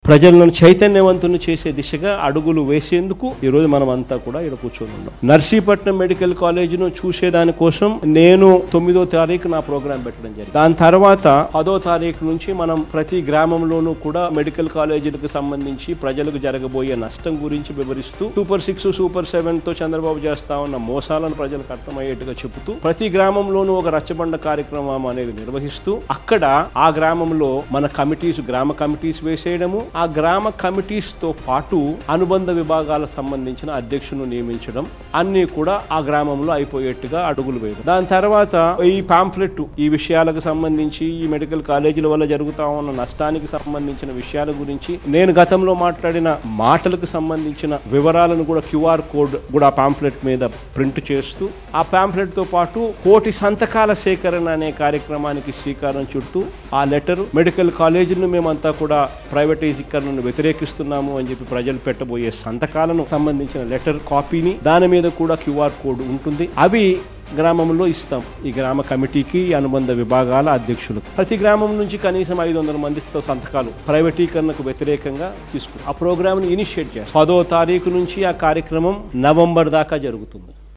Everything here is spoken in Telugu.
ప్రజలను చైతన్యవంతుని చేసే దిశగా అడుగులు వేసేందుకు ఈ రోజు మనం అంతా కూడా ఇక్కడ కూర్చొని ఉన్నాం. నర్సీపట్నం మెడికల్ కాలేజీను చూసేదాని కోసం నేను 9వ తారీఖు నా ప్రోగ్రాం పెట్టడం జరిగింది. దాని తర్వాత 10వ తారీఖు నుంచి మనం ప్రతి గ్రామంలోనూ కూడా మెడికల్ కాలేజీలకు సంబంధించి ప్రజలకు జరగబోయే నష్టం గురించి వివరిస్తూ సూపర్ 6 సూపర్ 7 తో చంద్రబాబు చేస్తా ఉన్న మోసాలను ప్రజలకు అర్థమయ్యేట్టుగా చెబుతూ ప్రతి గ్రామంలోనూ ఒక రచ్చబండ కార్యక్రమం అనేది నిర్వహిస్తూ అక్కడ ఆ గ్రామంలో మన కమిటీస్ గ్రామ కమిటీస్ వేసేయడము, ఆ గ్రామ కమిటీస్ తో పాటు అనుబంధ విభాగాలకు సంబంధించిన అధ్యక్షులను నియమించడం అన్ని కూడా ఆ గ్రామంలో అయిపోయేట్టుగా అడుగులు వేయడం. దాని తర్వాత ఈ పాంఫ్లెట్ ఈ విషయాలకు సంబంధించి ఈ మెడికల్ కాలేజీల వల్ల జరుగుతా ఉన్న నష్టానికి సంబంధించిన విషయాల గురించి నేను గతంలో మాట్లాడిన మాటలకు సంబంధించిన వివరాలను కూడా QR కోడ్ కూడా పాంఫ్లెట్ మీద ప్రింట్ చేస్తూ ఆ పాంఫ్లెట్ తో పాటు 1,000 సంతకాల సేకరణ అనే కార్యక్రమానికి శ్రీకారం చుడుతూ ఆ లెటర్ మెడికల్ కాలేజీలను మేమంతా కూడా ప్రైవేటైజీకరణను వ్యతిరేకిస్తున్నాము అని చెప్పి ప్రజలు పెట్టబోయే సంతకాలను సంబంధించిన లెటర్ కాపీని దాని మీద కూడా QR కోడ్ ఉంటుంది. అవి గ్రామంలో ఇస్తాం ఈ గ్రామ కమిటీకి, అనుబంధ విభాగాల అధ్యక్షులకు. ప్రతి గ్రామం నుంచి కనీసం 500 మందితో సంతకాలు ప్రైవేటీకరణకు వ్యతిరేకంగా తీసుకుని ఆ ప్రోగ్రామ్ని ఇనిషియేట్ చేస్తాం. 10వ తారీఖు నుంచి ఆ కార్యక్రమం నవంబర్ దాకా జరుగుతుంది.